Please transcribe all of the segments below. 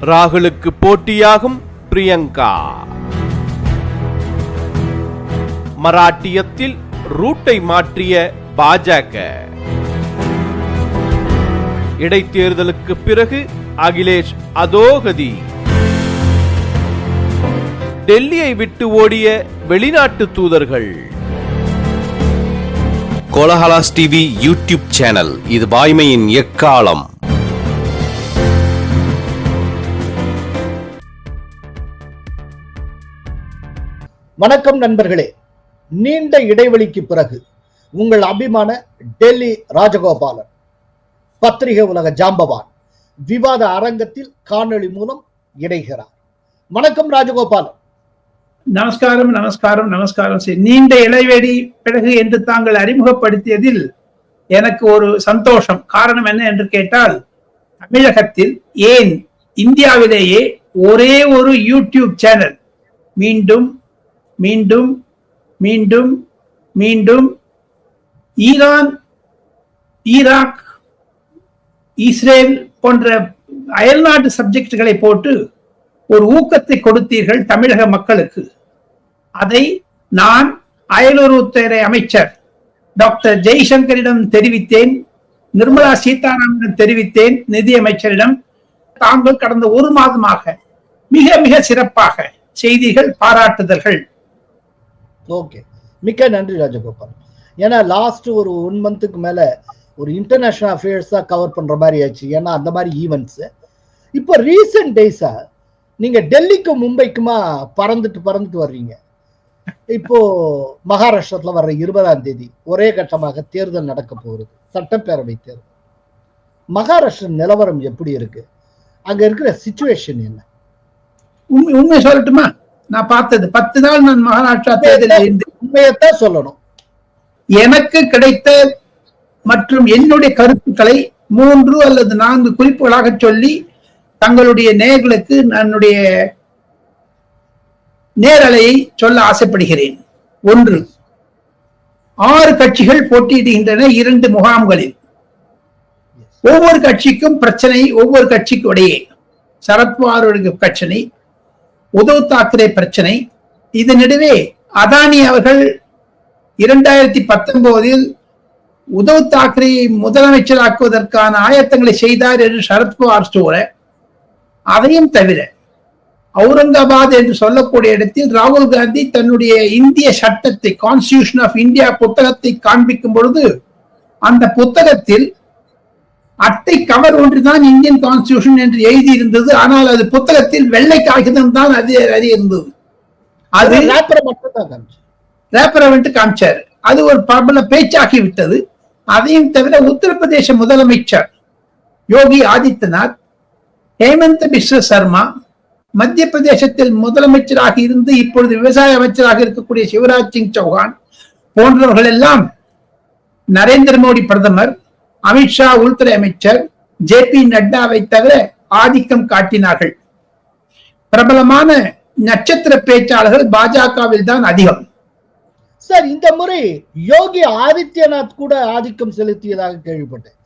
ராகுலுக்கு போட்டியாகும் பிரியங்கா. மராட்டியத்தில் ரூட்டை மாற்றிய பாஜக. இடைத்தேர்தலுக்கு பிறகு அகிலேஷ் அதோகதி. டெல்லியை விட்டு ஓடிய வெளிநாட்டு தூதர்கள். கோலஹலாஸ் டிவி யூடியூப் சேனல், இது வாய்மையின் எக்காலம். வணக்கம் நண்பர்களே, நீண்ட இடைவெளிக்கு பிறகு உங்கள் அபிமான டெல்லி ராஜகோபாலன், பத்திரிகை உலக ஜாம்பவான், விவாத அரங்கத்தில் காணொளி மூலம் இணைகிறார். வணக்கம் ராஜகோபாலன். நமஸ்காரம் நமஸ்காரம் நமஸ்காரம். நீண்ட இடைவெளி பிறகு என்று தாங்கள் அறிமுகப்படுத்தியதில் எனக்கு ஒரு சந்தோஷம். காரணம் என்ன என்று கேட்டால், தமிழகத்தில் ஏன் இந்தியாவிலேயே ஒரே ஒரு யூடியூப் சேனல் மீண்டும் மீண்டும் மீண்டும் மீண்டும் ஈரான், ஈராக், இஸ்ரேல் போன்ற அயல்நாட்டு சப்ஜெக்டுகளை போட்டு ஒரு ஊக்கத்தை கொடுத்தீர்கள் தமிழக மக்களுக்கு. அதை நான் அயலுறவுத்துறை அமைச்சர் டாக்டர் ஜெய்சங்கரிடம் தெரிவித்தேன், நிர்மலா சீதாராமனிடம் தெரிவித்தேன், நிதியமைச்சரிடம். தாங்கள் கடந்த ஒரு மாதமாக மிக மிக சிறப்பாக செய்திகள், பாராட்டுதல்கள். ஓகே, மிக்க நன்றி ராஜகோபால். ஏன்னா லாஸ்ட் ஒரு 1 மந்த்துக்கு மேல ஒரு இன்டர்நேஷனல் அஃபேர்ஸ் தான் கவர் பண்ற மாதிரி ஆச்சு. ஏன்னா அந்த மாதிரி ஈவெண்ட்ஸ் இப்போ ரீசெண்ட் டேஸா நீங்க டெல்லிக்கு மும்பைக்குமா பறந்துட்டு வர்றீங்க. இப்போ மகாராஷ்டிரத்துல வர்ற 20ஆம் தேதி ஒரே கட்டமாக தேர்தல் நடக்க போகுது, சட்டப்பேரவை தேர்தல். மகாராஷ்டிர நிலவரம் எப்படி இருக்கு? அங்க இருக்கிற சிச்சுவேஷன் என்ன? உண்மை சொல்லட்டுமா? நான் பார்த்தது 10 நாள் நான் மகாராஷ்டிரா தேர்தலில் உண்மையத்தான் சொல்லணும். எனக்கு கிடைத்த மற்றும் என்னுடைய கருத்துக்களை 3 அல்லது 4 குறிப்புகளாக சொல்லி தங்களுடைய நேயர்களுக்கு என்னுடைய நேரலையை சொல்ல ஆசைப்படுகிறேன். 1, 6 கட்சிகள் போட்டியிடுகின்றன 2 முகாம்களில். ஒவ்வொரு கட்சிக்கும் பிரச்சனை, ஒவ்வொரு கட்சிக்கு இடையே. சரத்பவாருடைய பிரச்சனை, உத்தவ் தாக்கரே பிரச்சனை. இதனிடையே அதானி அவர்கள் 2019 உத்தவ் தாக்கரேயை முதலமைச்சராக்குவதற்கான ஆயத்தங்களை செய்தார் என்று சரத்பவார் ஸ்டோர. அதையும் தவிர அவுரங்காபாத் என்று சொல்லக்கூடிய இடத்தில் ராகுல் காந்தி தன்னுடைய இந்திய சட்டத்தை, கான்ஸ்டிடியூஷன் ஆஃப் இந்தியா புத்தகத்தை காண்பிக்கும் பொழுது அந்த புத்தகத்தில் அட்டை கவர் ஒன்றுதான் இந்தியன் கான்ஸ்டிடியூஷன் என்று எழுதி இருந்தது. ஆனால் அது புத்தகத்தில் வெள்ளை காகிதம் தான் அது இருந்தது. அது ரேப்பரை வந்து காமிச்சாரு. அது ஒரு பிரபல பேச்சாகி விட்டது. அதையும் தவிர உத்தரப்பிரதேச முதலமைச்சர் யோகி ஆதித்யநாத், ஹேமந்த் பிஸ்வ சர்மா, மத்திய பிரதேசத்தில் முதலமைச்சராக இருந்து இப்பொழுது விவசாய அமைச்சராக இருக்கக்கூடிய சிவராஜ் சிங் சௌஹான் போன்றவர்கள் எல்லாம் நரேந்திர மோடி பிரதமர், அமித்ஷா உள்துறை அமைச்சர், JP நட்டாவை தவிர ஆதிக்கம் காட்டினார்கள். பிரபலமான நட்சத்திர பேச்சாளர்கள் பாஜகவில் தான் அதிகம். சார், இந்த முறை யோகி ஆதித்யநாத் கூட ஆதிக்கம் செலுத்தியதாக கேள்விப்பட்டேன்.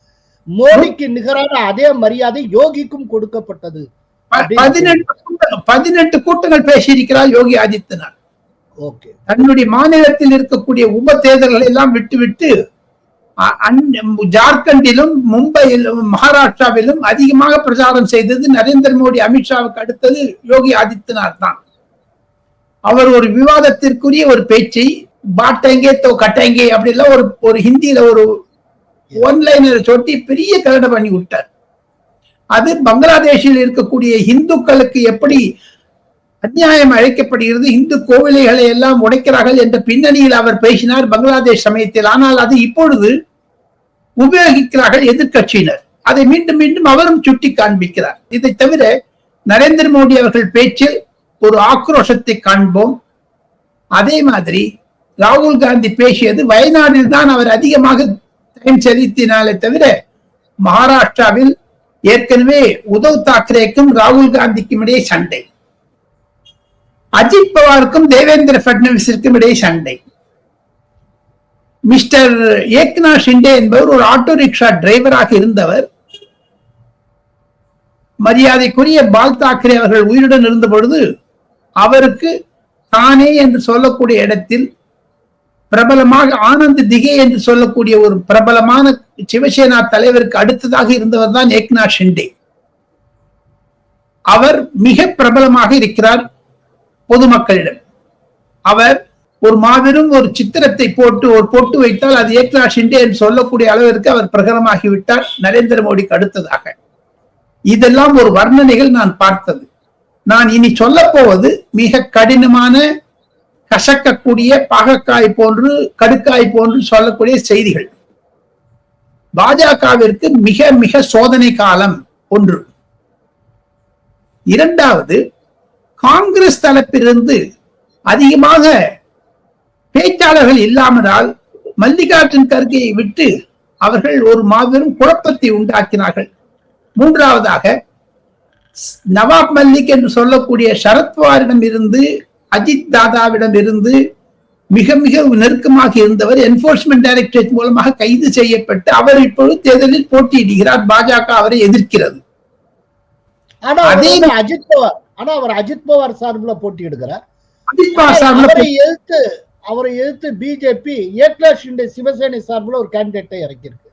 மோடிக்கு நிகரான அதே மரியாதை யோகிக்கும் கொடுக்கப்பட்டது. 18 கூட்டங்கள் பேசியிருக்கிறார் யோகி ஆதித்யநாத். ஓகே, தன்னுடைய மாநிலத்தில் இருக்கக்கூடிய உப தேர்தல்களை எல்லாம் விட்டுவிட்டு ஜார்க்கண்டிலும், மும்பையிலும், மகாராஷ்டிராவிலும் அதிகமாக பிரச்சாரம் செய்தது நரேந்திர மோடி, அமித்ஷாவுக்கு அடுத்தது யோகி ஆதித்யநாத் தான். அவர் ஒரு விவாதத்திற்குரிய ஒரு பேச்சை பாட்டேங்கே தோ கட்டேங்கே அப்படிலாம் ஒரு ஹிந்தியில ஒரு ஒன்லைனர் சொல்லி பெரிய கலடை பண்ணி விட்டார். அது பங்களாதேஷில் இருக்கக்கூடிய இந்துக்களுக்கு எப்படி அநியாயம் அழைக்கப்படுகிறது, இந்து கோவிலைகளை எல்லாம் உடைக்கிறார்கள் என்ற பின்னணியில் அவர் பேசினார் பங்களாதேஷ் சமயத்தில். ஆனால் அது இப்பொழுது உபயோகிக்கிறார்கள் எதிர்கட்சியினர். அதை மீண்டும் மீண்டும் அவரும் சுட்டி காண்பிக்கிறார். இதை தவிர நரேந்திர மோடி அவர்கள் பேச்சில் ஒரு ஆக்ரோஷத்தை காண்போம். அதே மாதிரி ராகுல் காந்தி பேசியது வயநாடில் தான் அவர் அதிகமாக டைம் செலுத்தினாலே தவிர மகாராஷ்டிராவில் ஏற்கனவே உத்தவ் தாக்கரேக்கும் ராகுல் காந்திக்கும் இடையே சண்டை, அஜித் பவாருக்கும் தேவேந்திர பட்னவிஸிற்கும் இடையே சண்டை. மிஸ்டர் ஏக்நாத் ஷிண்டே என்பவர் ஒரு ஆட்டோ ரிக்ஷா டிரைவராக இருந்தவர். மரியாதைக்குரிய பால் தாக்கரே அவர்கள் உயிருடன் இருந்த பொழுது அவருக்கு தானே என்று சொல்லக்கூடிய இடத்தில் பிரபலமாக ஆனந்த் திகே என்று சொல்லக்கூடிய ஒரு பிரபலமான சிவசேனா தலைவருக்கு அடுத்ததாக இருந்தவர் தான் ஏக்நாத் ஷிண்டே. அவர் மிக பிரபலமாக இருக்கிறார் பொதுமக்களிடம். அவர் ஒரு மாபெரும் ஒரு சித்திரத்தை போட்டு ஒரு பொட்டு வைத்தால் அது ஏக்நாத் ஷிண்டே என்று சொல்லக்கூடிய அளவிற்கு அவர் பிரகடனமாகிவிட்டார் நரேந்திர மோடிக்கு அடுத்ததாக. இதெல்லாம் ஒரு வர்ணனைகள் நான் பார்த்தது. நான் இனி சொல்ல போவது மிக கடினமான, கசக்கக்கூடிய, பாகக்காய் போன்று, கடுக்காய் போன்று சொல்லக்கூடிய செய்திகள். பாஜகவிற்கு மிக மிக சோதனை காலம் ஒன்று. இரண்டாவது, காங்கிரஸ் தரப்பிலிருந்து அதிகமாக பேச்சாளர்கள் இல்லாமதால் மல்லிகார்ஜுன் கர்கேயை விட்டு அவர்கள் ஒரு மாபெரும் குழப்பத்தை உண்டாக்கினார்கள். மூன்றாவதாக, நவாப் மல்லிக் என்று சொல்லக்கூடிய சரத்பவாரிடம் இருந்து, அஜித் தாதாவிடம் இருந்து மிக மிக நெருக்கமாக இருந்தவர் என்ஃபோர்ஸ்மெண்ட் டைரக்டரேட் மூலமாக கைது செய்யப்பட்டு அவர் இப்பொழுது தேர்தலில் போட்டியிடுகிறார். பாஜக அவரை எதிர்க்கிறது. அவர் அஜித் பவார் சார்பில் போட்டியிடுகிறார். அஜித் பவார் சார்பில் அவரை எதிர்த்து பிஜேபி ஏக்நாத் ஷிண்டே சிவசேனை சார்பில் ஒரு கேண்டிடேட்டை இறக்கியிருக்கு.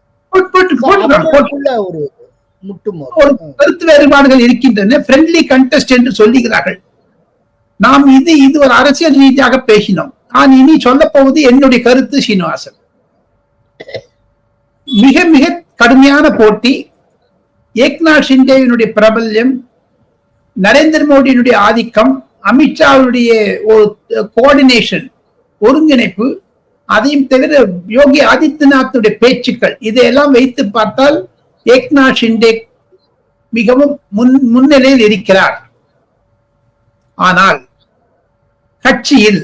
ஒரு கருத்து வேறுபாடுகள் இருக்கின்றன. ஃப்ரெண்ட்லி கண்டெஸ்ட் என்று சொல்லுகிறார்கள். நாம் இது ஒரு அரசியல் ரீதியாக பேசினோம். நான் இனி சொல்ல போவது என்னுடைய கருத்து. சீனிவாசன், மிக மிக கடுமையான போட்டி. ஏக்நாத் ஷிண்டேவினுடைய பிரபல்யம், நரேந்திர மோடியினுடைய ஆதிக்கம், அமித்ஷாவுடைய ஒரு கோஆர்டினேஷன், ஒருங்கிணைப்பு, அதையும் தவிர யோகி ஆதித்யநாத்துடைய பேச்சுக்கள், இதையெல்லாம் வைத்து பார்த்தால் ஏக்நாத் ஷிண்டே மிகவும் முன்னிலையில் இருக்கிறார். ஆனால் கட்சியில்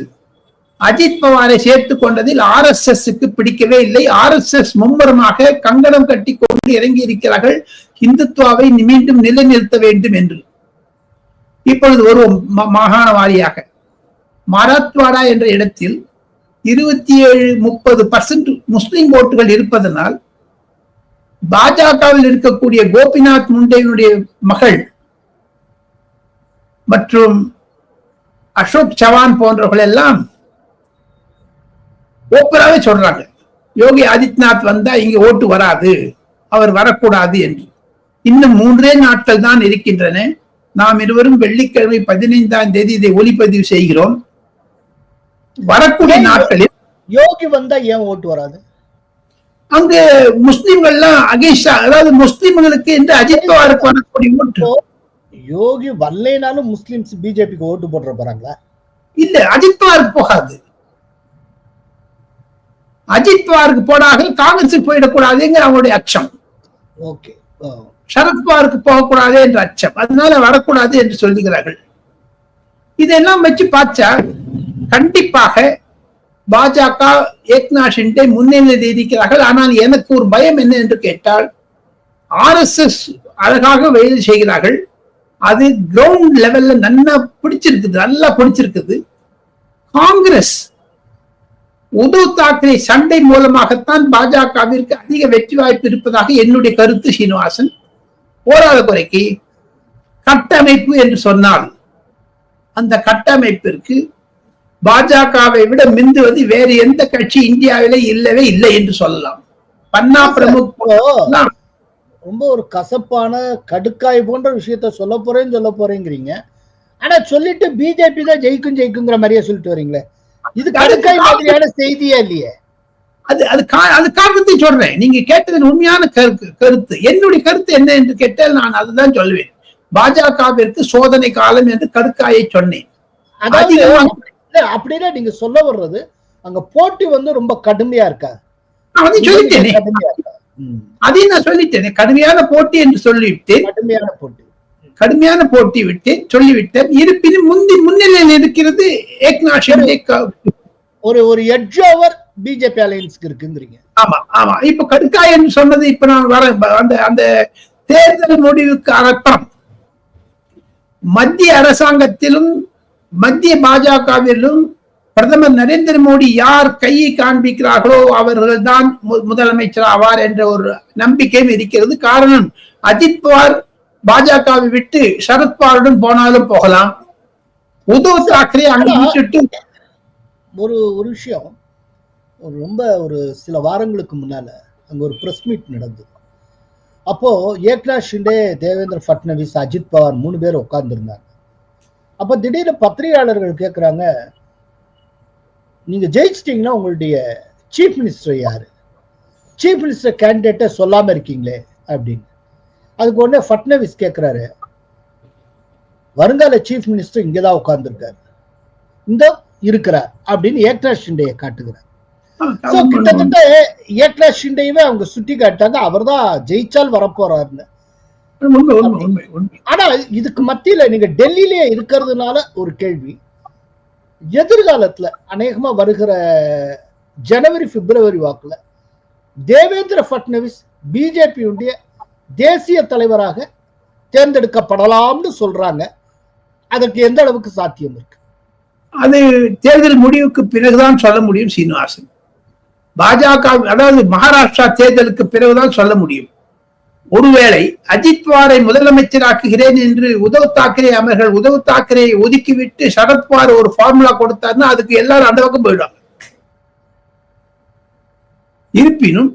அஜித் பவாரை சேர்த்துக் கொண்டதில் RSSக்கு பிடிக்கவே இல்லை. RSS மும்முரமாக கங்கணம் கட்டி கொண்டு இறங்கி இருக்கிறார்கள் இந்துத்துவாவை மீண்டும் நிலைநிறுத்த வேண்டும் என்று. இப்பொழுது ஒரு மாகாண வாரியாக மராத்வாடா என்ற இடத்தில் 27-30% முஸ்லிம் ஓட்டுகள் இருப்பதனால் பாஜகவில் இருக்கக்கூடிய கோபிநாத் முண்டேவினுடைய மகள் மற்றும் அசோக் சவான் போன்றவர்கள் எல்லாம் ஓப்பராவே சொல்றாங்க, யோகி ஆதித்யநாத் வந்தா இங்க ஓட்டு வராது, அவர் வரக்கூடாது என்று. இன்னும் 3 நாட்கள் தான் இருக்கின்றன. நாம் இருவரும் வெள்ளிக்கிழமை 15ஆம் தேதி இதை ஒளிப்பதிவு செய்கிறோம். வரக்கூடிய நாட்களில் யோகி வந்தா ஏன் ஓட்டு வராது? அங்கு முஸ்லிம்கள்லாம் அகேன்ஸ்டா, அதாவது முஸ்லிம்களுக்கு என்று அஜித் பவாருக்கு வரக்கூடிய ஓட்டு. யோகி வரலைனாலும் முஸ்லிம்ஸ் பிஜேபிக்கு ஓட்டு போடுற போறாங்களா? இல்ல, அஜித் பவாருக்கு போகாது. அஜித் பவாருக்கு போடாக காங்கிரஸுக்கு போயிடக்கூடாதுங்கிற அவங்களுடைய அச்சம். ஓகே, சரத்பவாருக்கு போகக்கூடாது என்ற அச்சம், அதனால வரக்கூடாது என்று சொல்லுகிறார்கள். இதெல்லாம் வச்சு பார்த்தா கண்டிப்பாக பாஜக ஏக்நாத் ஷிண்டே முன்னிலையில் இருக்கிறார்கள். ஆனால் எனக்கு ஒரு பயம் என்ன என்று கேட்டால், RSS அழகாக வேலை செய்கிறார்கள். அது கிரவுண்ட் லெவல்ல நல்லா பிடிச்சிருக்குது. காங்கிரஸ் உத்தவ் தாக்கரே சண்டை மூலமாகத்தான் பாஜகவிற்கு அதிக வெற்றி வாய்ப்பு இருப்பதாக என்னுடைய கருத்து. சீனிவாசன், போராத குறைக்கு கட்டமைப்பு என்று சொன்னால் அந்த கட்டமைப்பிற்கு பாஜகவை விட மிந்துவது வேறு எந்த கட்சி இந்தியாவிலே இல்லவே இல்லை என்று சொல்லலாம். பன்னா பிரமுக் ரொம்ப ஒரு கசப்பான கடுக்காய் போன்ற விஷயத்த சொல்ல போறேங்கிறீங்க. ஆனா சொல்லிட்டு பிஜேபி தான் ஜெயிக்குங்கிற மாதிரியே சொல்லிட்டு வரீங்களே, இது கடுக்காய் மாதிரியான செய்தியா இல்லையே? அது காரணத்தை சொல்றேன். நீங்க கேட்டது உண்மையான கருத்து. என்னுடைய கருத்து என்ன என்று கேட்டால் நான் அதுதான் சொல்லுவேன். பாஜகவிற்கு சோதனை காலம் என்று கடுக்காயை சொன்னேன். அப்படின்னா நீங்க சொல்ல வர்றது அங்க போட்டி ரொம்ப கடுமையா இருக்கா? சொல்லிட்டேனே, அதையும் நான் சொல்லிட்டேன். கடுமையான போட்டி என்று சொல்லிவிட்டேன். கடுமையான போட்டி விட்டேன், சொல்லிவிட்டேன். இருப்பினும் முன்னிலையில் இருக்கிறது ஏக்நாத் ஷிண்டே. ஒரு எட்ஜ் ஓவர் பிஜேபி அலையன்ஸ்க்கு இருக்குங்கிறீங்க. ஆமா. இப்ப கடுக்காய் என்று சொன்னது இப்ப நான் வர அந்த தேர்தல் முடிவுக்கு அர்த்தம் மத்திய அரசாங்கத்திலும் மத்திய பாஜகவிலும் பிரதமர் நரேந்திர மோடி யார் கையை காண்பிக்கிறார்களோ அவர்கள் தான் முதலமைச்சர் ஆவார் என்ற ஒரு நம்பிக்கையும் இருக்கிறது. காரணம், அஜித் பவார் பாஜகவை விட்டு சரத்பவாருடன் போனாலும் போகலாம். உத்தவ் தாக்கரே அங்க விட்டுட்டு ஒரு விஷயம், ஒரு சில வாரங்களுக்கு முன்னால அங்க ஒரு பிரஸ் மீட் நடந்தது. அப்போ ஏக்நாத் ஷிண்டே, தேவேந்திர பட்னவிஸ், அஜித் பவார் 3 பேர் உட்கார்ந்து இருந்தாங்க. அப்ப திடீர்னு பத்திரிகையாளர்கள் கேட்கிறாங்க, நீங்க ஜெயிச்சிட்டீங்கன்னா உங்களுடைய சீஃப் மினிஸ்டர் யாரு, சீஃப் மினிஸ்டர் கேண்டிடேட்டை சொல்லாம இருக்கீங்களே அப்படின்னு. அதுக்கு உடனே பட்னவிஸ் கேட்கிறாரு, வருங்கால சீஃப் மினிஸ்டர் இங்கதான் உட்கார்ந்துருக்காரு, இந்த இருக்கிறார் அப்படின்னு ஏக்நாத் ஷிண்டேயை காட்டுகிறார். கிட்டத்தட்ட ஏக்நாத் ஷிண்டேவே அவங்க சுட்டி காட்டாங்க, அவர் தான் ஜெயிச்சால் வரப்போறாருன்னு. ஆனா இதுக்கு மத்தியில நீங்க டெல்லியிலே இருக்கிறதுனால ஒரு கேள்வி, எதிர்காலத்துல அநேகமா வருகிற ஜனவரி பிப்ரவரி வாக்குல தேவேந்திர பட்னவிஸ் பிஜேபியுடைய தேசிய தலைவராக தேர்ந்தெடுக்கப்படலாம்னு சொல்றாங்க. அதற்கு எந்த அளவுக்கு சாத்தியம் இருக்கு? அது தேர்தல் முடிவுக்கு பிறகுதான் சொல்ல முடியும் சீனிவாசன். பாஜக, அதாவது மகாராஷ்டிரா தேர்தலுக்கு பிறகுதான் சொல்ல முடியும். ஒருவேளை அஜித் பவாரை முதலமைச்சராக்குகிறேன் என்று உத்தவ் தாக்கரே அவர்கள் உத்தவ் தாக்கரேயை ஒதுக்கிவிட்டு சரத்பவார் ஒரு ஃபார்முலா கொடுத்தாருன்னா அதுக்கு எல்லாரும் அந்த பக்கம் போயிடுவாங்க. இருப்பினும்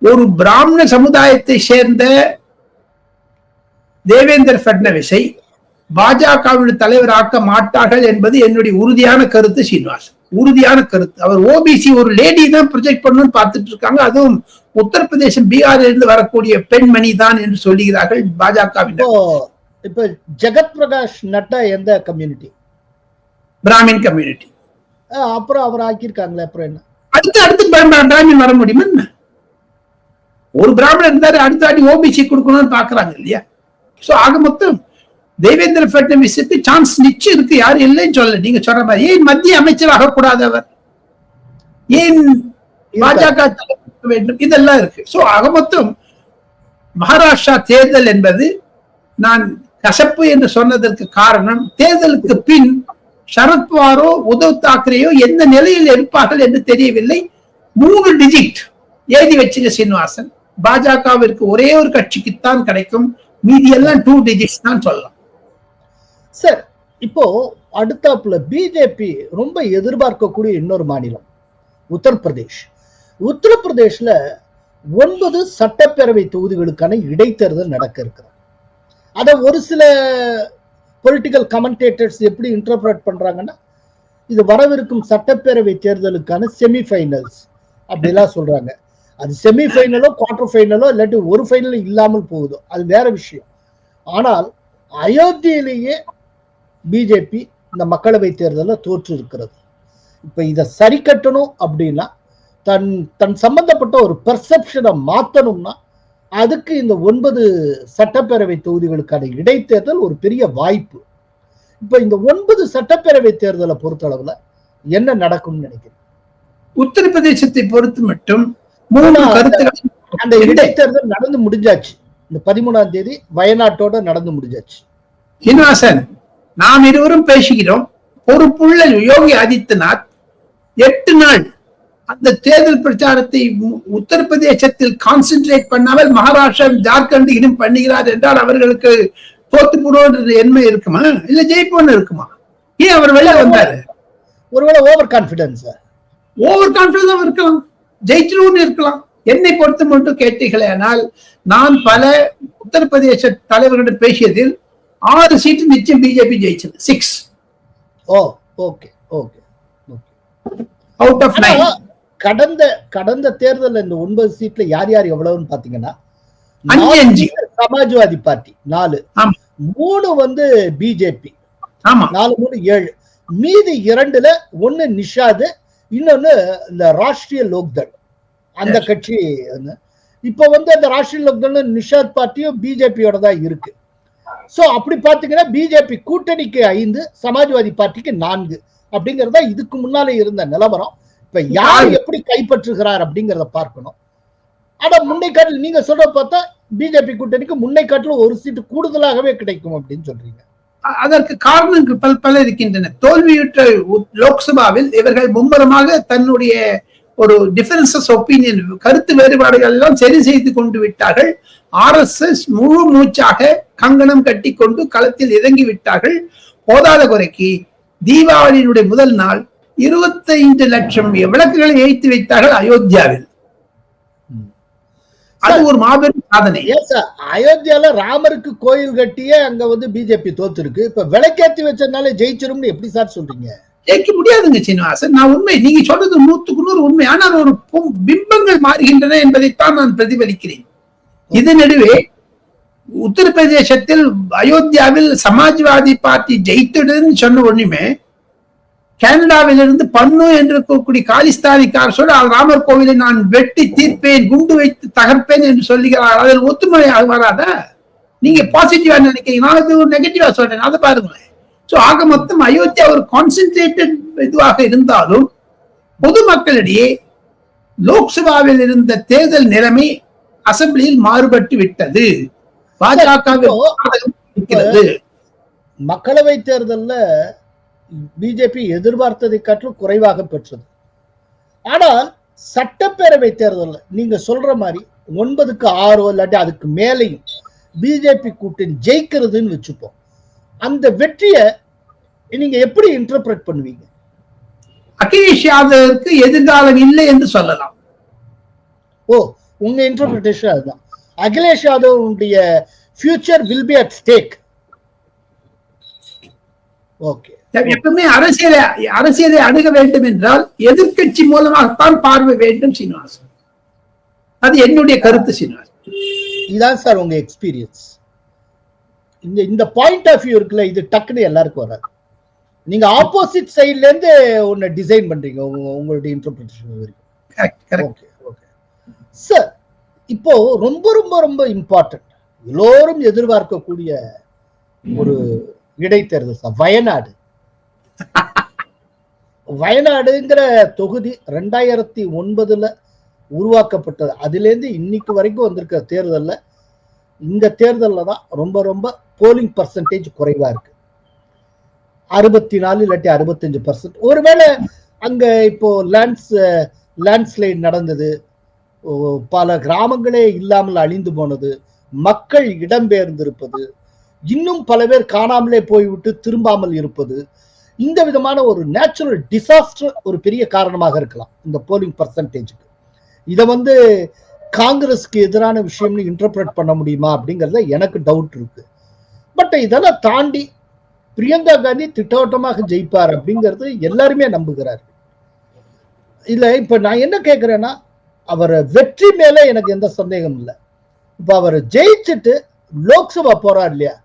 ஒரு பிராமண சமுதாயத்தை சேர்ந்த தேவேந்திர பட்னவிஸை பாஜகவின் தலைவர் ஆக்க மாட்டார்கள் என்பது என்னுடைய உறுதியான கருத்து சீனிவாசன். உறுதியான கருத்து. அவர் ஓபிசி ஒரு லேடி தான் ப்ரொஜெக்ட் பண்ணணும்னு பார்த்துட்டு இருக்காங்க. அதுவும் உத்தரப்பிரதேசம், பீகாரில் இருந்து வரக்கூடிய பெண்மணி தான் என்று சொல்லுகிறார்கள் பாஜகவினர். இப்ப ஜெகத் பிரகாஷ் நட்டா எந்த கம்யூனிட்டி? பிராமின் கம்யூனிட்டி. அப்புறம் அவர் ஆக்கியிருக்காங்களே, அப்புறம் என்ன? அடுத்து பிராமின் வர முடியுமா என்ன? ஒரு பிராமணர் இருந்தாரு, அடுத்த வாட்டி ஓபிசி கொடுக்கணும்னு பாக்குறாங்க இல்லையா? சோ ஆக மொத்தம் தேவேந்திர பட்னவிஸுக்கு சான்ஸ் நிச்சயம் இருக்கு, யாரும் இல்லைன்னு சொல்ல. நீங்க சொல்ற மாதிரி ஏன் மத்திய அமைச்சர் ஆகக்கூடாது, அவர் ஏன் பாஜக வேண்டும், இதெல்லாம் இருக்கு. சோ ஆக மொத்தம் மகாராஷ்டிரா தேர்தல் என்பது நான் கசப்பு என்று சொன்னதற்கு காரணம், தேர்தலுக்கு பின் சரத்பவாரோ உத்தவ் தாக்கரேயோ எந்த நிலையில் இருப்பார்கள் என்று தெரியவில்லை. 3 டிஜிட் எழுதி வச்சுங்க சீனிவாசன், பாஜகவிற்கு ஒரே ஒரு கட்சிக்குத்தான் கிடைக்கும், மீதி எல்லாம் 2 டிஜிட்ஸ் தான் சொல்லலாம். சார், இப்போ அடுத்தாப்புல பிஜேபி ரொம்ப எதிர்பார்க்கக்கூடிய இன்னொரு மாநிலம் உத்தரப்பிரதேஷ். உத்தரப்பிரதேஷ்ல 9 சட்டப்பேரவை தொகுதிகளுக்கான இடைத்தேர்தல் நடக்க இருக்கிறது. அத ஒரு சில பொலிட்டிக்கல் கமெண்டேட்டர்ஸ் எப்படி இன்டர்பிரட் பண்றாங்கன்னா, இது வரவிருக்கும் சட்டப்பேரவை தேர்தலுக்கான செமிஃபைனல்ஸ் அப்படிலாம் சொல்றாங்க. அது செமிஃபைனலோ குவார்டர் ஃபைனலோ இல்லாட்டி ஒரு ஃபைனல் இல்லாமல் போகுதோ அது வேற விஷயம். ஆனால் அயோத்தியிலேயே பிஜேபி இந்த மக்களவை தேர்தலில் தோற்று இருக்கிறது. இப்ப இதை சரி கட்டணும் அப்படின்னா, தன் சம்பந்தப்பட்ட ஒரு பெர்செப்ஷனை மாத்தணும்னா அதுக்கு இந்த 9 சட்டப்பேரவை தொகுதிகளுக்கான இடைத்தேர்தல் ஒரு பெரிய வாய்ப்பு. இப்ப இந்த 9 சட்டப்பேரவை தேர்தலை பொறுத்தளவுல என்ன நடக்கும்னு நினைக்கிறேன்? உத்தரப்பிரதேசத்தை பொறுத்து மட்டும் 3 கருத்துக்கள். அந்த இடைத்தேர்தல் நடந்து முடிஞ்சாச்சு. இந்த 13ஆம் தேதி வயநாட்டோட நடந்து முடிஞ்சாச்சு. சீனிவாசன், நாம் இருவரும் பேசுகிறோம். பொறுப்புள்ள யோகி ஆதித்யநாத் 8 நாள் அந்த தேர்தல் பிரச்சாரத்தை உத்தரப்பிரதேசத்தில் கான்சென்ட்ரேட் பண்ணாமல் மகாராஷ்டிரா, ஜார்க்கண்ட் இன்னும் பண்ணுகிறார் என்றால் அவர்களுக்கு தோத்து போடுவோம் என்மை இருக்குமா, இல்ல ஜெயிப்போன்னு இருக்குமா? ஏன் அவர் வெளியே வந்தாரு? ஒருவேளை ஓவர் கான்பிடன்ஸ் இருக்கலாம், ஜெயிச்சிருவோம்னு இருக்கலாம். என்னை பொறுத்து மட்டும் கேட்டீர்களே, ஆனால் நான் பல உத்தரப்பிரதேச தலைவர்களிடம் பேசியதில் 6 சீட்டு நிச்சயம் பிஜேபி ஜெயிச்சது. 6. ஓகே. Out of 9. கடந்த தேர்தல் இந்த 9 சீட்ல யார் யார் எவ்வளவுன்னு பாத்தீங்கன்னா, 5 சமாஜ்வாதி பார்ட்டி 4, 3 பிஜேபி, 4, 7. மீதி 2ல 1 நிஷாத், இன்னொன்னு இந்த ராஷ்டிரிய லோக்தள் அந்த கட்சி. இப்ப அந்த ராஷ்டிரிய லோக்தள் நிஷாத் பார்ட்டியும் பிஜேபியோட தான் இருக்கு. சோ அப்படி பாத்தீங்கன்னா பிஜேபி கூட்டணிக்கு 5, சமாஜ்வாதி பார்ட்டிக்கு 4 அப்படிங்கறத இதுக்கு முன்னாலே இருந்த நிலவரம். இப்ப யார் எப்படி கைப்பற்றுகிறார் அப்படிங்கறத பார்க்கணும். ஆனா முன்னை காட்டில் நீங்க சொல்ற பார்த்தா பிஜேபி கூட்டணிக்கு முன்னை காட்டில் 1 சீட்டு கூடுதலாகவே கிடைக்கும் அப்படின்னு சொல்றீங்க. அதற்கு காரணங்கள் பல இருக்கின்றன. தோல்வியுற்ற லோக்சபாவில் இவர்கள் மும்முரமாக தன்னுடைய ஒரு டிஃபரன்சஸ் ஒப்பீனியன், கருத்து வேறுபாடுகள் எல்லாம் சரி செய்து கொண்டு விட்டார்கள். RSS முழு மூச்சாக கங்கணம் கட்டி கொண்டு களத்தில் இறங்கி விட்டார்கள். போதாத குறைக்கு தீபாவளியினுடைய முதல் நாள் 25 லட்சம் விளக்குகளை ஏற்றி வைத்தார்கள் அயோத்தியாவில். அது ஒரு மாபெரும் சாதனை. அயோத்தியால ராமருக்கு கோயில் கட்டிய அங்க வந்து பிஜேபி தோத்துருக்கு. இப்ப விளக்கேற்றி வச்சதுனால ஜெயிச்சிரும்னு எப்படி சார் சொல்றீங்க? ஜெயிக்க முடியாதுங்க சீனிவாசன். நான் உண்மை, நீங்க சொல்றது 100% உண்மை. ஆனால் ஒரு பிம்பங்கள் மாறுகின்றன என்பதைத்தான் நான் பிரதிபலிக்கிறேன். இது நடுவே உத்தரப்பிரதேசத்தில் அயோத்தியாவில் சமாஜ்வாதி பார்ட்டி ஜெயித்துடுன்னு சொன்ன ஒண்ணுமே கனடாவிலிருந்து பன்னு என்று இருக்கக்கூடிய காலிஸ்தானிக்கார் சொல்ல ராமர் கோவிலை நான் வெட்டி தீர்ப்பேன், குண்டு வைத்து தகர்ப்பேன் என்று சொல்லுகிறார். அதில் ஒத்துமுறை வராதா? நீங்க பாசிட்டிவா நினைக்கிறீங்க, நான் அது ஒரு நெகட்டிவா சொல்றேன். அதை பாருங்களேன். சோ ஆக மொத்தம் அயோத்தியா ஒரு கான்சென்ட்ரேட்டட் இதுவாக இருந்தாலும் பொதுமக்களிடையே லோக்சபாவில் இருந்த தேர்தல் நிலைமை அசம்பிளியில் மாறுபட்டு விட்டது. பாஜக மக்களவை தேர்தல்ல பிஜேபி எதிர்பார்த்ததை காட்டிலும் குறைவாக பெற்றது. ஆனால் சட்டப்பேரவை தேர்தல் நீங்க சொல்ற மாதிரி 9க்கு 6 இல்லாட்டி அதுக்கு மேலையும் பிஜேபி கூட்டணி ஜெயிக்கிறதுன்னு வச்சுப்போம். அந்த வெற்றியை நீங்க எப்படி இன்டர்பிரட் பண்ணுவீங்க? அகிலேஷ் யாதவுக்கு எதிர்காலம் இல்லை என்று சொல்லலாம். ஓ, உங்க இன்டர்பிரேஷன் அதுதான். அகிலேஷ் யாதவுடைய future will be at stake. Okay. எப்பவுமே அரசியலை அணுக வேண்டும் என்றால் எதிர்கட்சி மூலமாகத்தான் பார்வை வேண்டும் சீனிவாசன். அது என்னுடைய கருத்து சீனிவாசன். இதான் சார் உங்க எக்ஸ்பீரியன்ஸ். இந்த பாயிண்ட் ஆஃப் வியூ இருக்குல்ல, இது டக்குன்னு எல்லாருக்கும் வராது. நீங்க ஆப்போசிட் சைட்ல இருந்து ஒன்னு டிசைன் பண்றீங்க உங்களுடைய இன்டர்பிரேஷன் வரைக்கும். Okay okay sir. இப்போ ரொம்ப ரொம்ப ரொம்ப இம்பார்ட்டன்ட், எல்லோரும் எதிர்பார்க்கக்கூடிய ஒரு இடைத்தேர்தல் சார், வயநாடு. வயநாடுங்கிற தொகுதி 2009 உருவாக்கப்பட்டது. அதுல இருந்து இன்னைக்கு வரைக்கும் வந்திருக்க தேர்தல்ல இந்த தேர்தல்ல தான் ரொம்ப ரொம்ப போலிங் பர்சன்டேஜ் குறைவா இருக்கு. 64 இல்லாட்டி 65%. ஒருவேளை அங்க இப்போ லேண்ட்ஸ்லைட் நடந்தது, பல கிராமங்களே இல்லாமல் அழிந்து போனது, மக்கள் இடம்பெயர்ந்திருப்பது, இன்னும் பல பேர் காணாமலே போய்விட்டு திரும்பாமல் இருப்பது, இந்த விதமான ஒரு நேச்சுரல் டிசாஸ்டர் ஒரு பெரிய காரணமாக இருக்கலாம் இந்த போலிங் பர்சன்டேஜுக்கு. இதை வந்து காங்கிரஸ்க்கு எதிரான விஷயம்னு இன்டர்பிரட் பண்ண முடியுமா அப்படிங்கறத எனக்கு டவுட் இருக்கு. பட் இதெல்லாம் தாண்டி பிரியங்கா காந்தி திட்டவட்டமாக ஜெயிப்பார் அப்படிங்கிறது எல்லாருமே நம்புகிறார். இல்ல இப்ப நான் என்ன கேட்கிறேன்னா, அவர் வெற்றி மேல எனக்கு எந்த சந்தேகம் இல்லை. இப்ப அவர் ஜெயிச்சுட்டு லோக்சபா போறார் இல்லையா,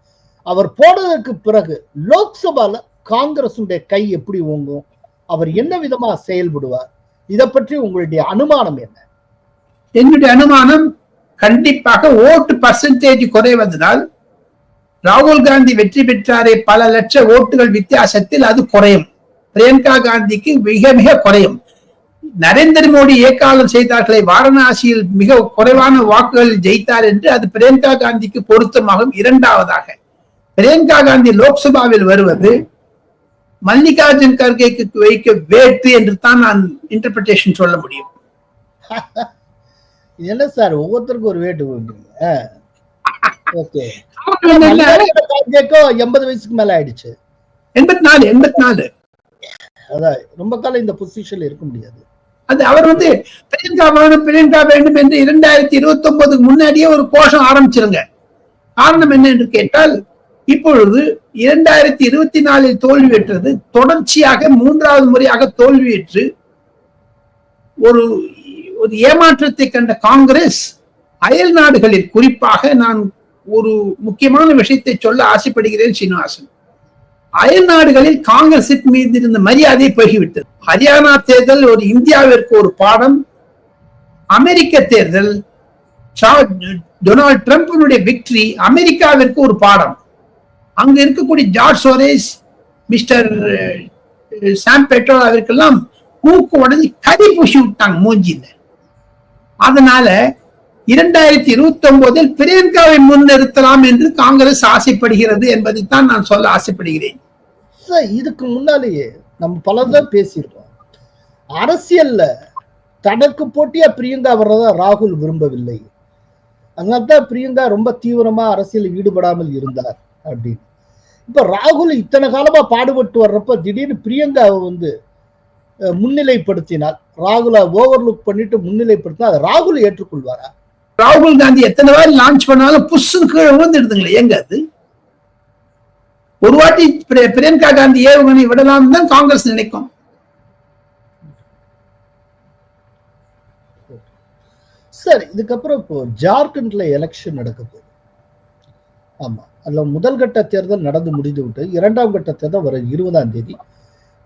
அவர் போனதுக்கு பிறகு லோக்சபால காங்கிரசுடைய கை எப்படி ஓங்கும், அவர் என்ன விதமா செயல்படுவார், இதை பற்றி உங்களுடைய அனுமானம் என்ன? என்னுடைய அனுமானம் கண்டிப்பாக ஓட்டு பர்சன்டேஜ் குறைவதனால் ராகுல் காந்தி வெற்றி பெற்றாரே பல லட்ச ஓட்டுகள் வித்தியாசத்தில் அது குறையும். பிரியங்கா காந்திக்கு மிக மிக குறையும். நரேந்திர மோடி ஏக்காலம் செய்தார்களே வாரணாசியில் மிக குறைவான வாக்குகளில் ஜெயித்தார் என்று அது பிரியங்கா காந்திக்கு பொருத்தமாகும். இரண்டாவதாக பிரியங்கா காந்தி லோக்சபாவில் வருவது மல்லிகார்ஜுன் கர்கேக்கு வைக்க வேட்டு என்று தான் நான் இன்டர்பிரேஷன் சொல்ல முடியும். என்ன சார் ஒவ்வொருத்தருக்கும் ஒரு வேட்டு போடுறீங்க? ஓகே. 80 வயசுக்கு மேல ஆயிடுச்சு. 84 அதான் ரொம்ப காலம் இந்த பொசிஷன்ல இருக்க முடியாது. அது அவர் வந்து பிரியங்கா வேண்டும் என்று 2029 முன்னாடியே ஒரு கோஷம் ஆரம்பிச்சிருங்க. காரணம் என்ன என்று கேட்டால், இப்பொழுது 2024 தோல்வியுற்றது, தொடர்ச்சியாக 3வது முறையாக தோல்வியுற்று ஒரு ஏமாற்றத்தை கண்ட காங்கிரஸ் அயல் நாடுகளில், குறிப்பாக நான் ஒரு முக்கியமான விஷயத்தை சொல்ல ஆசைப்படுகிறேன் சீனிவாசன், அயல் நாடுகளில் காங்கிரஸுக்கு மீது இருந்த மரியாதை போய்விட்டது. ஹரியானா தேர்தல் ஒரு இந்தியாவிற்கு ஒரு பாடம். அமெரிக்க தேர்தல் டொனால்ட் ட்ரம்பினுடைய விக்டரி அமெரிக்காவிற்கு ஒரு பாடம். அங்க இருக்கக்கூடிய ஜார்ஜ் சோரேஸ், மிஸ்டர் சாம் பெட்ரோலாவிற்கெல்லாம் மூக்கு உடஞ்சி கறி பூசி விட்டாங்க மூஞ்சில. அதனால 2029 பிரியங்காவை முன்னிறுத்தலாம் என்று காங்கிரஸ் ஆசைப்படுகிறது என்பதைத்தான் நான் சொல்ல ஆசைப்படுகிறேன். இதுக்கு முன்னாலேயே நம்ம பலதான் பேசியிருக்கோம். அரசியல்ல தனக்கு போட்டியா பிரியங்கா வர்றதா ராகுல் விரும்பவில்லை. அதனால்தான் பிரியங்கா ரொம்ப தீவிரமா அரசியல் ஈடுபடாமல் இருந்தார் அப்படின்னு. இப்ப ராகுல் இத்தனை காலமா பாடுபட்டு வர்றப்ப திடீர்னு பிரியங்காவை வந்து முன்னிலைப்படுத்தினால், ராகுலை ஓவர்லுக் பண்ணிட்டு முன்னிலைப்படுத்தினா அதை ராகுல் ஏற்றுக்கொள்வாரா? ராகுல் காந்தி எத்தனை பேர் லான்ச் பண்ணாலும் புஷ்ஷு கீழே விழுந்துடுதுங்களே, எங்க அது? ஒரு வாட்டி பிரியங்கா காந்தி ஏவுகணை விடலாம் தான் காங்கிரஸ் நினைக்கும். சரி, இதுக்கப்புறம் இப்போ ஜார்க்கண்ட்ல எலெக்ஷன் நடக்க போகுது. ஆமா, அதுல முதல் கட்ட தேர்தல் நடந்து முடிந்து விட்டு, இரண்டாம் கட்ட தேர்தல் வர 20ஆம் தேதி,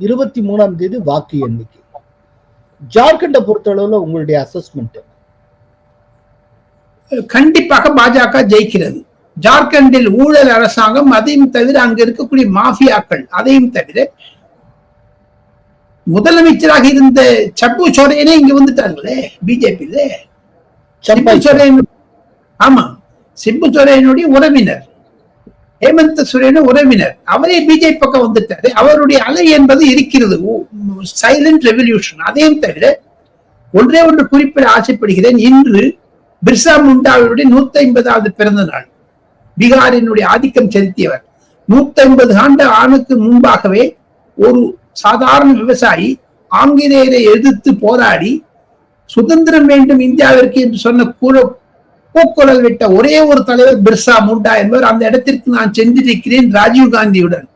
23ஆம் தேதி வாக்கு எண்ணிக்கை. ஜார்க்கண்டை பொறுத்தளவுல உங்களுடைய அசஸ்மெண்ட்? கண்டிப்பாக பாஜக ஜெயிக்கிறது. ஜார்க்கண்டில் ஊழல் அரசாங்கம், அதையும் தவிர அங்க இருக்கக்கூடிய மாஃபியாக்கள், அதையும் தவிர முதலமைச்சராக இருந்த சப்பு சோரையனே இங்க வந்துட்டாங்களே பிஜேபியில. சிப்பு சோரன், ஆமா, சிப்பு சோரையனுடைய உறவினர், ஹேமந்த் சோரன் உறவினர், அவரே பிஜேபி பக்கம் வந்துட்டாரு. அவருடைய அலை என்பது இருக்கிறது, சைலண்ட் ரெவல்யூஷன். அதையும் தவிர ஒன்றே ஒன்று குறிப்பிட ஆசைப்படுகிறேன். இன்று பிர்சா முண்டாவுடைய 150வது பிறந்த நாள். பீகாரினுடைய ஆதிக்கம் செலுத்தியவர். 150 ஆண்டு ஆணுக்கு முன்பாகவே ஒரு சாதாரண விவசாயி ஆங்கிலேயரை எதிர்த்து போராடி சுதந்திரம் வேண்டும் இந்தியாவிற்கு என்று சொன்ன கூக்குரல் விட்ட ஒரே ஒரு தலைவர் பிர்சா முண்டா என்பவர். அந்த இடத்திற்கு நான் சென்றிருக்கிறேன் ராஜீவ் காந்தியுடன்.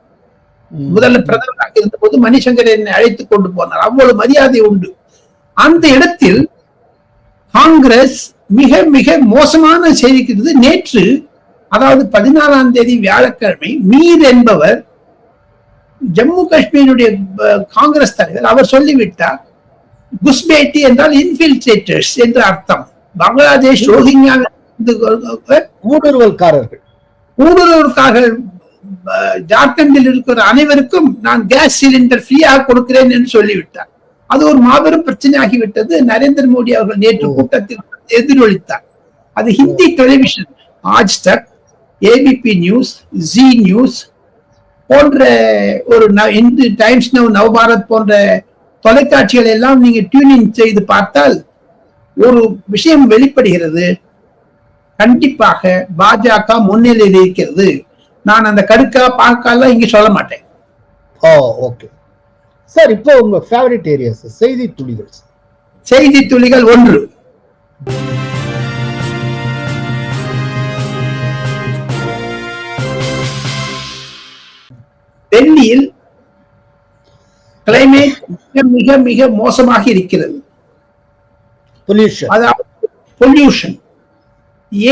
முதல்ல பிரதமராக இருந்த போது மணிசங்கர் என்னை அழைத்துக் கொண்டு போனார். அவ்வளவு மரியாதை உண்டு. அந்த இடத்தில் காங்கிரஸ் மிக மிக மோசமான செய்திருக்கிறது. நேற்று, அதாவது 14ஆம் தேதி வியாழக்கிழமை, மீர் என்பவர், ஜம்மு காஷ்மீருடைய காங்கிரஸ் தலைவர், அவர் சொல்லிவிட்டார், குஸ்பேட்டி என்றால் இன்ஃபில்ட்ரேட்டர்ஸ் என்று அர்த்தம். பங்களாதேஷ் ரோஹிங்யா ஊடுருவல்காரர்கள் ஜார்க்கண்டில் இருக்கிற அனைவருக்கும் நான் கேஸ் சிலிண்டர் ஃப்ரீயாக கொடுக்கிறேன் என்று சொல்லிவிட்டார். அது ஒரு மாபெரும் பிரச்சனையாகிவிட்டது. நரேந்திர மோடி அவர்கள் நேற்று கூட்டத்தில் எதிரொலித்தார். அது ஹிந்தி டெலிவிஷன் ஆஜ் தக், ஏபிபி நியூஸ், ஜி நியூஸ் போன்ற ஒரு இந்து டைம்ஸ் நவ், நவபாரத் போன்ற தொலைக்காட்சிகள் எல்லாம் நீங்க டியூனிங் செய்து பார்த்தால் ஒரு விஷயம் வெளிப்படுகிறது. கண்டிப்பாக பாஜக முன்னிலையில் இருக்கிறது. நான் அந்த கடுக்கா பாக்கால இங்க சொல்ல மாட்டேன். ஓகே சார், இப்போ உங்க ஃபேவரட் ஏரியாஸ் செய்தி துளிகள். செய்தி துளிகள் 1. டெல்லியில் கிளைமேட் மிக மிக மோசமாக இருக்கிறது. பொல்யூஷன்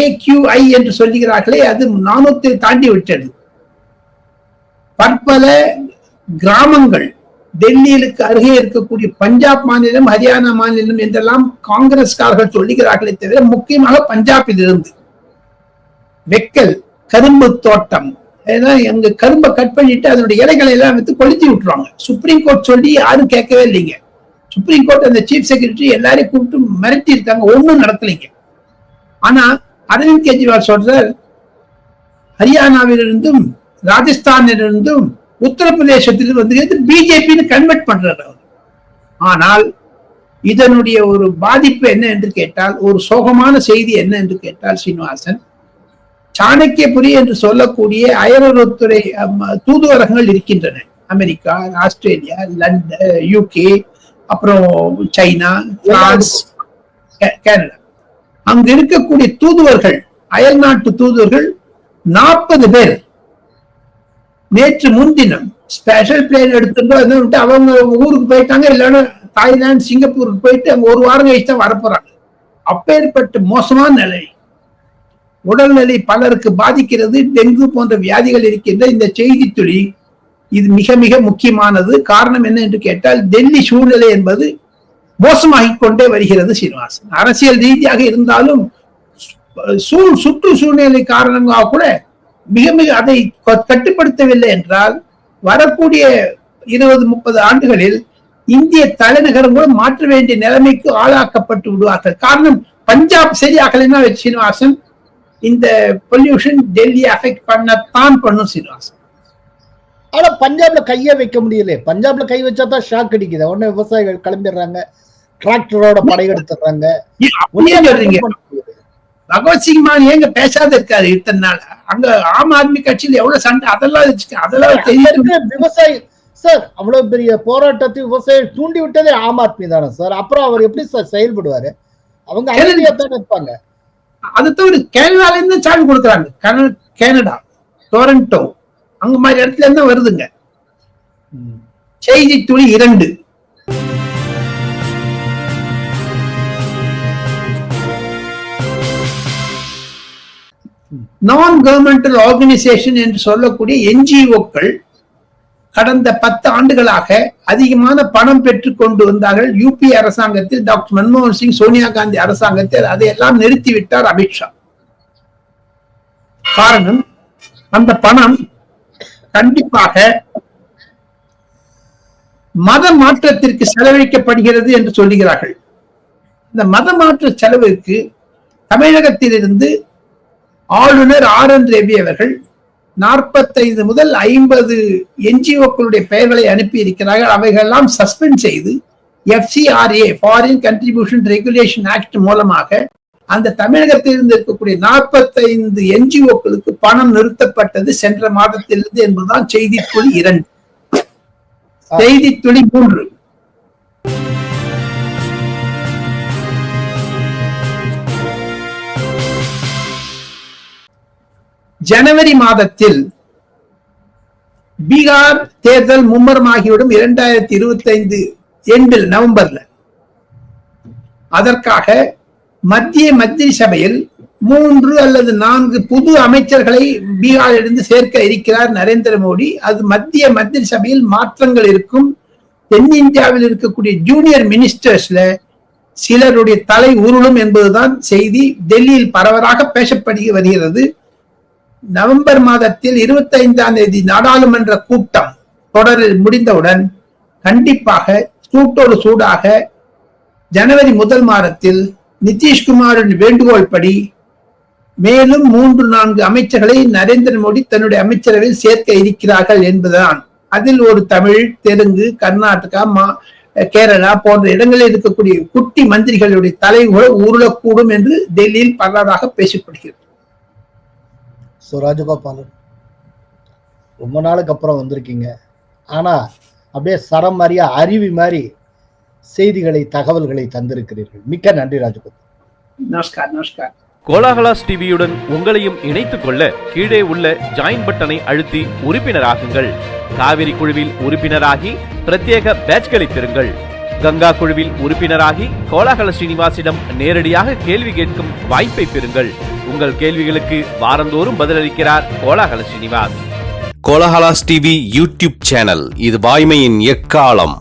AQI என்று சொல்லுகிறார்களே, அது 400 தாண்டி விட்டது. பற்பல கிராமங்கள், டெல்லியிலுக்கு அருகே இருக்கக்கூடிய பஞ்சாப் மாநிலம், ஹரியானா மாநிலம் என்றெல்லாம் காங்கிரஸ்காரர்கள் சொல்லுகிறார்களே தவிர, முக்கியமாக பஞ்சாபில் இருந்து வெக்கல் கரும்பு தோட்டம், எங்க கரும்பை கட் பண்ணிட்டு அதனுடைய இலைகளை எல்லாம் வைத்து கொளுத்தி விட்டுருவாங்க. சுப்ரீம் கோர்ட் சொல்லி யாரும் கேட்கவே இல்லைங்க. சுப்ரீம் கோர்ட் அந்த சீஃப் செக்ரட்டரி எல்லாரையும் கூப்பிட்டு மிரட்டி இருக்காங்க, ஒண்ணும் நடக்கலைங்க. ஆனா அரவிந்த் கெஜ்ரிவால் சொல்றார், ஹரியானாவிலிருந்தும் ராஜஸ்தானிலிருந்தும் உத்தரப்பிரதேசத்தில் வந்து பிஜேபின்னு கன்வெர்ட் பண்றாரு அவர். ஆனால் இதனுடைய ஒரு பாதிப்பு என்ன என்று கேட்டால், ஒரு சோகமான செய்தி என்ன என்று கேட்டால், சீனிவாசன், சாணக்கியபுரி என்று சொல்லக்கூடிய அயலுறவுத்துறை தூதுவரகங்கள் இருக்கின்றன. அமெரிக்கா, ஆஸ்திரேலியா, லண்டன், UK, அப்புறம் சைனா, பிரான்ஸ், கனடா. அங்கு இருக்கக்கூடிய தூதுவர்கள், அயல் நாட்டு தூதுவர்கள் 40 பேர் நேற்று முன்தினம் ஸ்பெஷல் பிளேன் எடுத்துட்டு அவங்க ஊருக்கு போயிட்டாங்க. இல்லைன்னா தாய்லாந்து, சிங்கப்பூருக்கு போயிட்டு அங்க ஒரு வாரம் கழிச்சு தான் வரப்போறாங்க. அப்பேற்பட்ட மோசமான நிலை, உடல்நிலை பலருக்கு பாதிக்கிறது. டெங்கு போன்ற வியாதிகள் இருக்கின்ற இந்த செய்தி துளி இது மிக மிக முக்கியமானது. காரணம் என்ன என்று கேட்டால், டெல்லி சூழ்நிலை என்பது மோசமாகிக் கொண்டே வருகிறது சீனிவாசன். அரசியல் ரீதியாக இருந்தாலும் சுற்று சூழ்நிலை காரணமாக கூட மிக மிக அதை கட்டுப்படுத்தவில்லை என்றால் வரக்கூடிய 20-30 ஆண்டுகளில் இந்திய தலைநகரம் கூட மாற்ற வேண்டிய நிலைமைக்கு ஆளாக்கப்பட்டு விடுவார்கள். காரணம், பஞ்சாப் சரியாகலைன்னா சீனிவாசன், இந்த பொல்யூஷன் டெல்லி அஃபெக்ட் பண்ணத்தான் பண்ணும் சீனிவாசன். ஆனா பஞ்சாப்ல கைய வைக்க முடியல. பஞ்சாப்ல கை வச்சா தான் ஷாக் அடிக்குது. உடனே விவசாயிகள் கிளம்பிடுறாங்க, டிராக்டரோட படையெடுத்துறாங்க. அப்படியே சொல்றீங்க. பகவத்சிங் மான் ஏங்க பேசாத இருக்காரு இத்தனை நாள்? அங்க ஆம் ஆத்மி கட்சியில எவ்வளவு சண்டை, அதெல்லாம் தெரியும். விவசாயி சார், அவ்வளவு பெரிய போராட்டத்தை விவசாயி தூண்டி விட்டதே ஆம் ஆத்மி தானே சார். அப்புறம் அவர் எப்படி சார் செயல்படுவாரு? அவங்க அமைதியா தான் இருப்பாங்க. அது தவிர கேரளால இருந்து சாவி கொடுக்குறாங்க. கனடா, டொரண்டோ, அங்க மாதிரி இடத்துல இருந்து வருதுங்க. செய்தி துளி 2. நான் கவர்மெண்டல் ஆர்கனைசேஷன் என்று சொல்லக்கூடிய என்ஜிஓக்கள் கடந்த 10 ஆண்டுகளாக அதிகமான பணம் பெற்றுக் கொண்டு வந்தார்கள். யூபி அரசாங்கத்தில், டாக்டர் மன்மோகன் சிங், சோனியா காந்தி அரசாங்கத்தில் அதையெல்லாம் நிறுத்திவிட்டார் அமித்ஷா. காரணம், அந்த பணம் கண்டிப்பாக மத மாற்றத்திற்கு செலவழிக்கப்படுகிறது என்று சொல்லுகிறார்கள். இந்த மத மாற்ற செலவிற்கு தமிழகத்திலிருந்து ஆளுநர் RN ரவி அவர்கள் 45 முதல் 50 என்ஜிஓக்களுடைய பெயர்களை அனுப்பி இருக்கிறார்கள். அவைகளெல்லாம் சஸ்பெண்ட் செய்து FCRA, foreign contribution regulation act மூலமாக அந்த தமிழகத்தில் இருந்து இருக்கக்கூடிய 45 என்ஜிஓக்களுக்கு பணம் நிறுத்தப்பட்டது சென்ற மாதத்திலிருந்து என்பதுதான் செய்தி துளி 2. செய்தி துளி 3. ஜனவரி மாதத்தில் பீகார் தேர்தல் மும்மரமாகிவிடும் 2025 எண்டில், நவம்பர்ல. அதற்காக மத்திய சபையில் 3 அல்லது 4 புது அமைச்சர்களை பீகாரிலிருந்து சேர்க்க இருக்கிறார் நரேந்திர மோடி. அது மத்திய சபையில் மாற்றங்கள் இருக்கும். தென்னிந்தியாவில் இருக்கக்கூடிய ஜூனியர் மினிஸ்டர்ஸ்ல சிலருடைய தலை உருளும் என்பதுதான் செய்தி. டெல்லியில் பரவலாக பேசப்பட்டு வருகிறது. நவம்பர் மாதத்தில் 25ஆம் தேதி நாடாளுமன்ற கூட்டம் தொடரில் முடிந்தவுடன் கண்டிப்பாக சூட்டோடு சூடாக ஜனவரி 1 மாதத்தில் நிதிஷ்குமாரின் வேண்டுகோள் படி மேலும் 3-4 அமைச்சர்களை நரேந்திர மோடி தன்னுடைய அமைச்சரவையில் சேர்க்க இருக்கிறார்கள் என்பதுதான். அதில் ஒரு தமிழ், தெலுங்கு, கர்நாடகா, கேரளா போன்ற இடங்களில் இருக்கக்கூடிய குட்டி மந்திரிகளுடைய தலைகள் உருளக்கூடும் என்று டெல்லியில் பரவலாக பேசப்படுகிறது. ராஜகோபாலன், ரொம்ப நாளுக்கு அப்புறம் வந்திருக்கீங்க. ஆனா அப்படியே சரம் மாதிரியா அருவி மாதிரி செய்திகளை, தகவல்களை தந்திருக்கிறீர்கள். மிக்க நன்றி ராஜகோபால். நமஸ்கார். நமஸ்கார். கோலாகலாஸ் டிவியுடன் உங்களையும் இணைத்துக் கொள்ள கீழே உள்ள ஜாயின் பட்டனை அழுத்தி உறுப்பினராகுங்கள். காவிரி குழுவில் உறுப்பினராகி பிரத்யேக பேட்ச்களை பெறுங்கள். கங்கா குழுவில் உறுப்பினராகி கோலாகல ஸ்ரீனிவாசிடம் நேரடியாக கேள்வி கேட்கும் வாய்ப்பை பெறுங்கள். உங்கள் கேள்விகளுக்கு வாரந்தோறும் பதிலளிக்கிறார் கோலாகல Srinivas. Kolahalas TV YouTube channel, இது வாய்மையின் எக்காலம்.